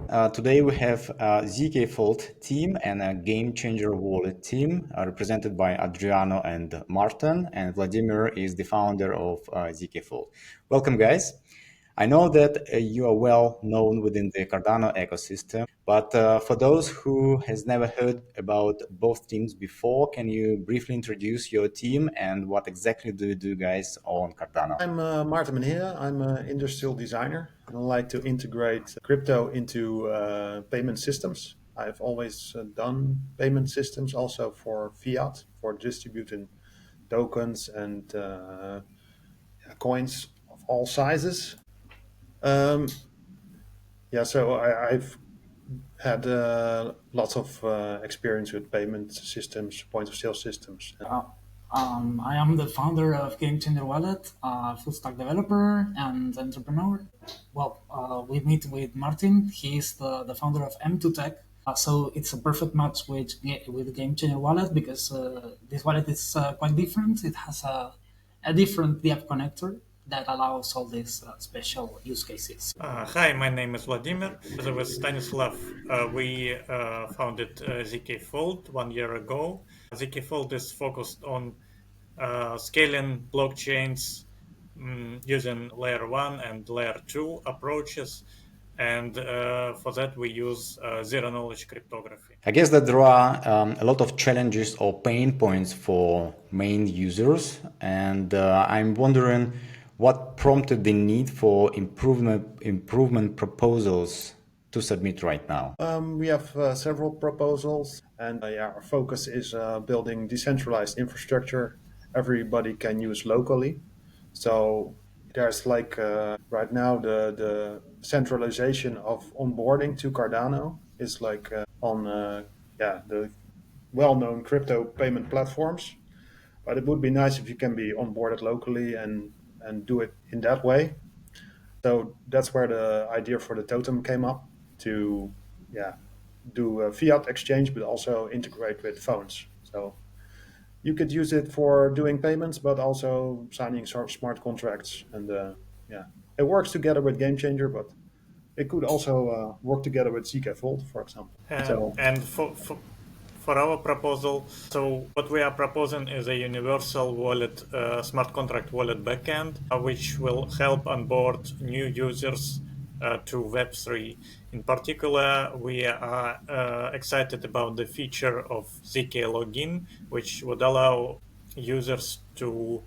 Today we have a zkFold team and a Game Changer Wallet team represented by Adriano and Martin, and Vladimir is the founder of zkFold. Welcome, guys. I know that you are well known within the Cardano ecosystem, but for those who has never heard about both teams before, can you briefly introduce your team and what exactly do you do, guys, on Cardano? I'm Maarten Menheren. I'm an industrial designer and I like to integrate crypto into payment systems. I've always done payment systems also for fiat, for distributing tokens and coins of all sizes. Um, I've had lots of experience with payment systems, point of sale systems. I am the founder of Game Changer Wallet, full stack developer and entrepreneur. We meet with Martin. He's the founder of M2 Tech. So it's a perfect match with Game Changer Wallet because this wallet is quite different. It has a different DApp connector that allows all these special use cases. Hi, my name is Vladimir. Together with Stanislav, we founded zkFold 1 year ago. zkFold is focused on scaling blockchains using layer 1 and layer 2 approaches. And for that, we use zero knowledge cryptography. I guess that there are a lot of challenges or pain points for main users, and I'm wondering what prompted the need for improvement proposals to submit right now. We have several proposals, and our focus is building decentralized infrastructure everybody can use locally. So there's right now the centralization of onboarding to Cardano is on the well-known crypto payment platforms. But it would be nice if you can be onboarded locally and do it in that way. So that's where the idea for the totem came up to do a fiat exchange, but also integrate with phones. So you could use it for doing payments, but also signing smart contracts. And it works together with Game Changer, but it could also work together with zkFold, for example. And for our proposal, so what we are proposing is a universal wallet, smart contract wallet backend, which will help onboard new users to Web3. In particular, we are excited about the feature of zk login, which would allow users to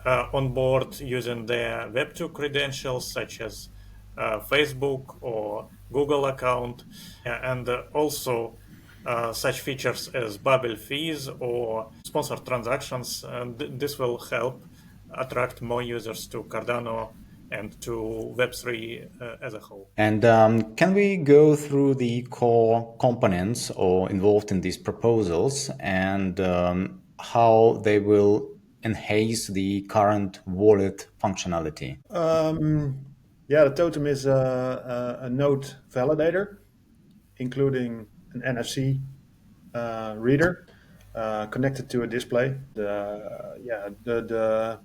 onboard using their Web2 credentials, such as Facebook or Google account, and also such features as bubble fees or sponsored transactions. And this will help attract more users to Cardano and to Web3 as a whole. And can we go through the core components or involved in these proposals and how they will enhance the current wallet functionality? The totem is a node validator, including an NFC reader connected to a display. The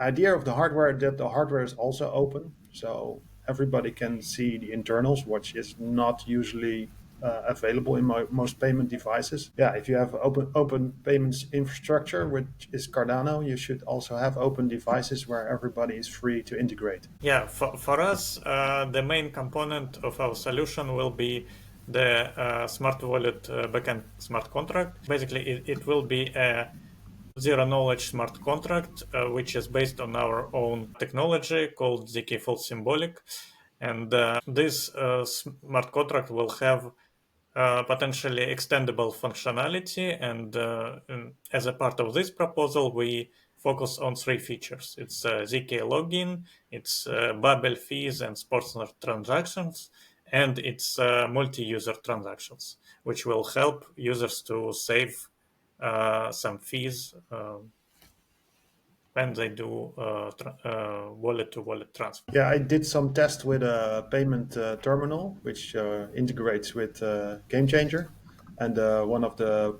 idea of the hardware that the hardware is also open, so everybody can see the internals, which is not usually available in most payment devices. Yeah, if you have open payments infrastructure, which is Cardano, you should also have open devices where everybody is free to integrate. Yeah, for us, the main component of our solution will be the smart wallet backend smart contract. Basically, it will be a zero knowledge smart contract, which is based on our own technology called zkFold Symbolic. And this smart contract will have potentially extendable functionality. And as a part of this proposal, we focus on three features. It's zk login, it's bubble fees and sponsored transactions, and it's multi-user transactions, which will help users to save some fees when they do wallet-to-wallet transfer. Yeah, I did some tests with a payment terminal, which integrates with Game Changer. And one of the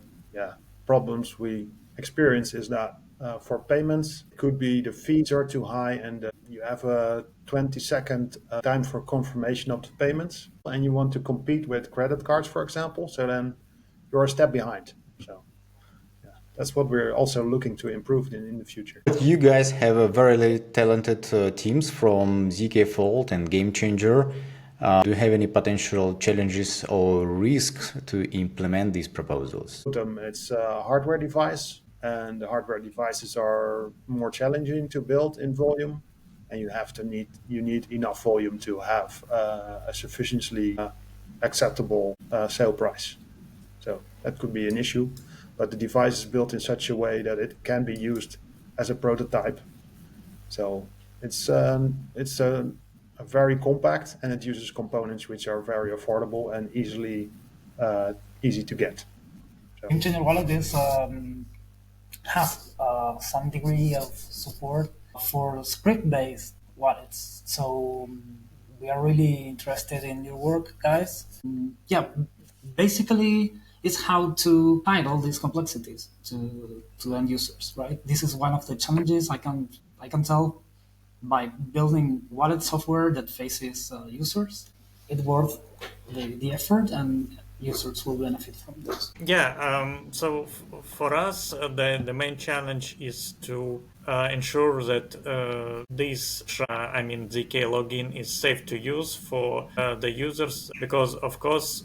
problems we experience is that for payments. It could be the fees are too high and you have a 20-second time for confirmation of the payments, and you want to compete with credit cards, for example. So then you're a step behind. So yeah, that's what we're also looking to improve in the future. But you guys have a very talented teams from zkFold and Game Changer. Do you have any potential challenges or risks to implement these proposals? It's a hardware device, and the hardware devices are more challenging to build in volume, and you need enough volume to have a sufficiently acceptable sale price. So that could be an issue, but the device is built in such a way that it can be used as a prototype. So it's a very compact, and it uses components which are very affordable and easy to get. So In general, all of this has some degree of support for script-based wallets. So we are really interested in your work, guys. Yeah, basically, it's how to hide all these complexities to end users, right? This is one of the challenges I can tell by building wallet software that faces users. It's worth the effort, and users will benefit from this. Yeah, so for us, the main challenge is to ensure that I mean, ZK login is safe to use for the users, because of course,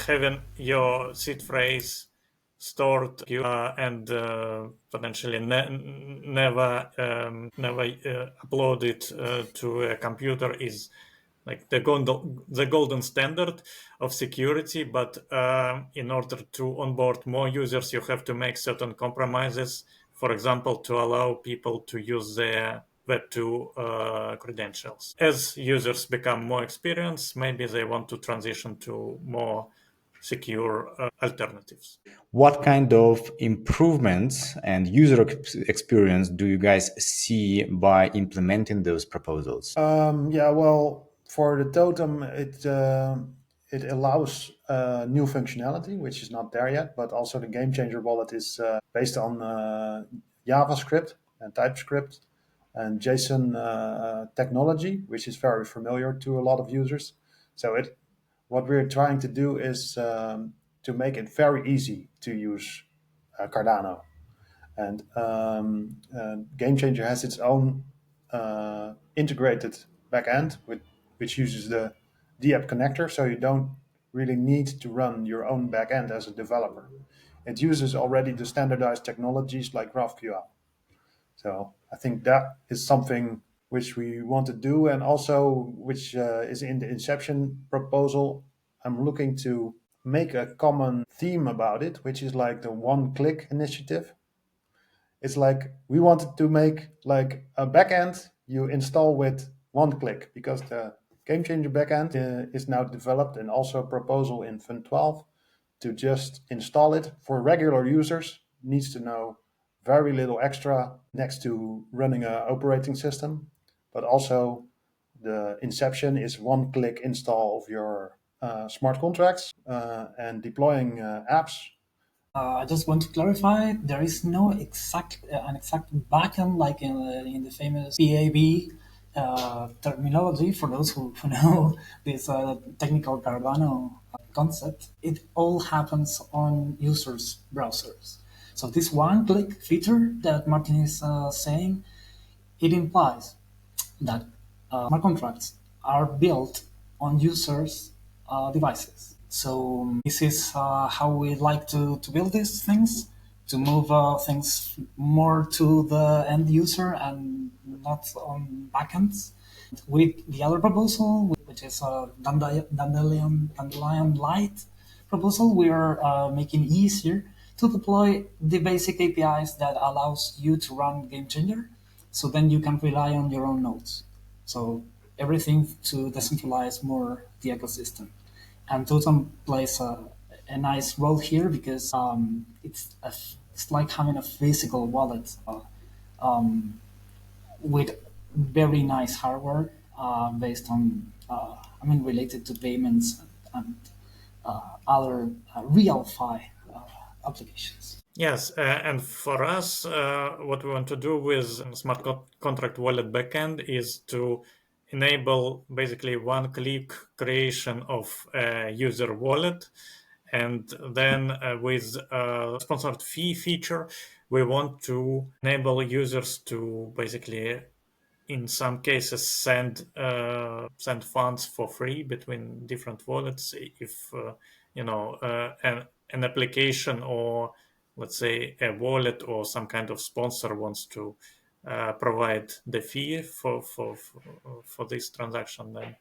having your seed phrase stored and potentially never uploaded to a computer is like the golden standard of security. But in order to onboard more users, you have to make certain compromises. For example, to allow people to use their Web2 credentials. As users become more experienced, maybe they want to transition to more secure alternatives. What kind of improvements and user experience do you guys see by implementing those proposals? yeah, well, for the totem, it allows new functionality, which is not there yet. But also the Game Changer wallet is based on JavaScript and TypeScript and JSON technology, which is very familiar to a lot of users. So what we're trying to do is to make it very easy to use Cardano. And Game Changer has its own integrated backend, which uses the DApp connector, so you don't really need to run your own backend as a developer. It uses already the standardized technologies like GraphQL. So I think that is something which we want to do, and also which is in the Inception proposal. I'm looking to make a common theme about it, which is like the one-click initiative. It's like we wanted to make like a backend you install with one click, because the Game Changer backend is now developed, and also a proposal in Fund 12 to just install it for regular users. Needs to know very little extra next to running an operating system, but also the Inception is one click install of your smart contracts and deploying apps. I just want to clarify: there is no an exact backend like in the famous PAB terminology. For those who know this technical Cardano concept, it all happens on users' browsers. So this one-click feature that Martin is saying, it implies that smart contracts are built on users' devices. So this is how we like to build these things, to move things more to the end user and not on backends. With the other proposal, which is a Dandelion Lite proposal, we are making easier to deploy the basic APIs that allows you to run Game Changer, so then you can rely on your own nodes. So everything to decentralize more the ecosystem. And Totem plays a nice role here because it's like having a physical wallet with very nice hardware based on, related to payments and other real-fi applications. Yes, and for us, what we want to do with smart contract wallet backend is to enable basically one-click creation of a user wallet. And then with sponsored fee feature, we want to enable users to basically in some cases send funds for free between different wallets if an application or let's say a wallet or some kind of sponsor wants to provide the fee for this transaction, then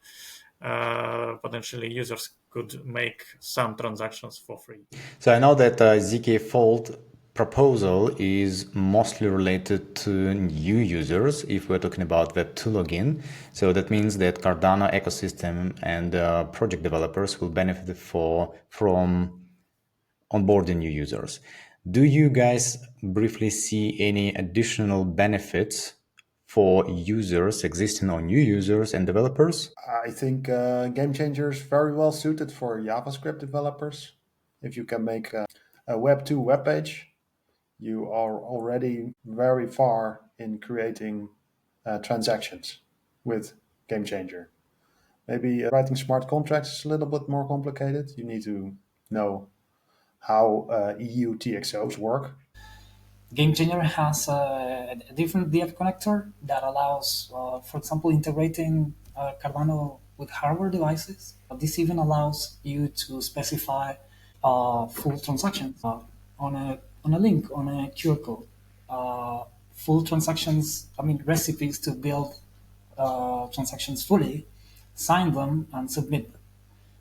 potentially users could make some transactions for free. So I know that zkFold proposal is mostly related to new users if we're talking about Web2 login. So that means that Cardano ecosystem and project developers will benefit from onboarding new users. Do you guys briefly see any additional benefits for users, existing or new users and developers? I think Game Changer is very well suited for JavaScript developers. If you can make a Web2 web page, you are already very far in creating transactions with Game Changer. Maybe writing smart contracts is a little bit more complicated. You need to know how EU TXOs work. Game Changer has a different DF connector that allows, for example, integrating Cardano with hardware devices. This even allows you to specify full transactions on a link on a QR code. Full transactions, I mean recipes to build transactions fully, sign them and submit them.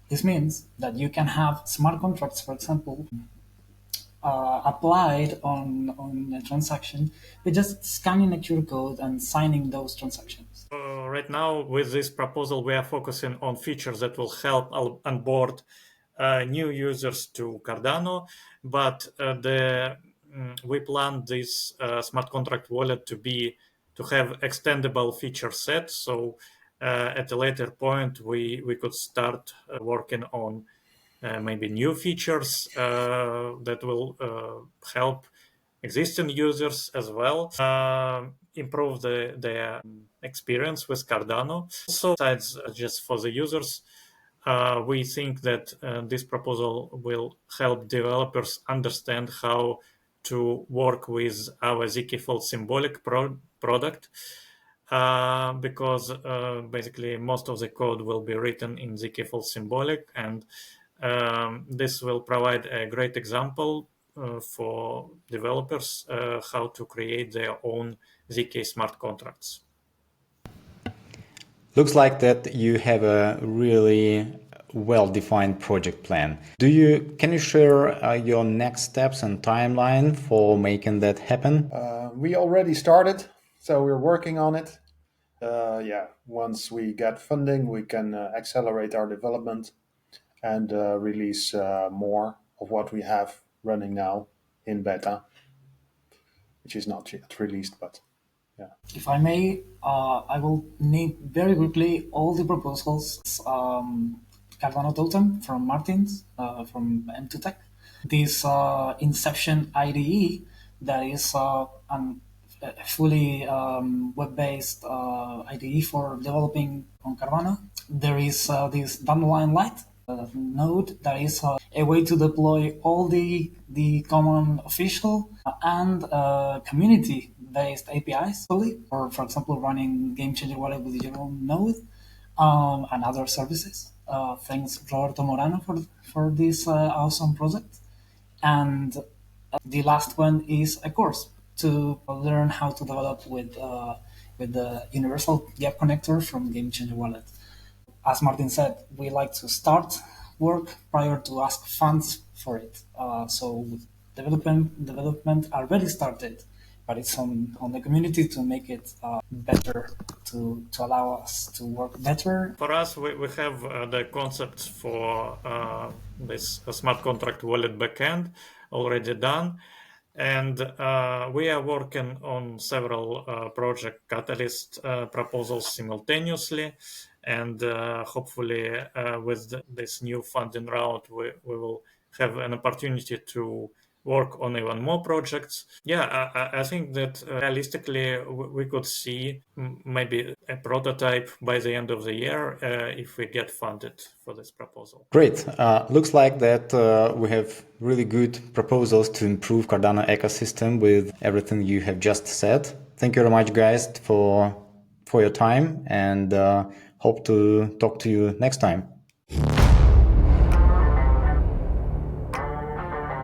This means that you can have smart contracts, for example, applied on a transaction by just scanning a QR code and signing those transactions. Right now, with this proposal, we are focusing on features that will help onboard new users to Cardano, but we plan this smart contract wallet to have extendable feature set. So at a later point, we could start working on maybe new features that will help existing users as well improve their experience with Cardano. Also, besides just for the users, we think that this proposal will help developers understand how to work with our zkFold symbolic product because basically most of the code will be written in zkFold symbolic, and this will provide a great example for developers how to create their own zk smart contracts. Looks like that you have a really well-defined project plan. Can you share your next steps and timeline for making that happen? We already started, so we're working on it. Once we get funding, we can accelerate our development and release more of what we have running now in beta, which is not yet released, but yeah. If I may, I will name very quickly all the proposals. Cardano Totem from Martins, from M2Tech. This Inception IDE that is a fully web-based IDE for developing on Cardano. There is this Dandelion Lite node that is a way to deploy all the common official and community-based APIs, or for example, running Game Changer Wallet with your own node and other services. Thanks Roberto Morano for this awesome project. And the last one is a course to learn how to develop with the universal gap connector from Game Changer Wallet. As Martin said, we like to start work prior to ask funds for it. So development already started, but it's on the community to make it better, to allow us to work better. For us, we have the concepts for this smart contract wallet backend already done. And we are working on several project catalyst proposals simultaneously. And hopefully, with this new funding round, we will have an opportunity to work on even more projects. Yeah, I think that realistically we could see maybe a prototype by the end of the year if we get funded for this proposal. Great. Looks like that we have really good proposals to improve Cardano ecosystem with everything you have just said. Thank you very much, guys, for your time, and hope to talk to you next time.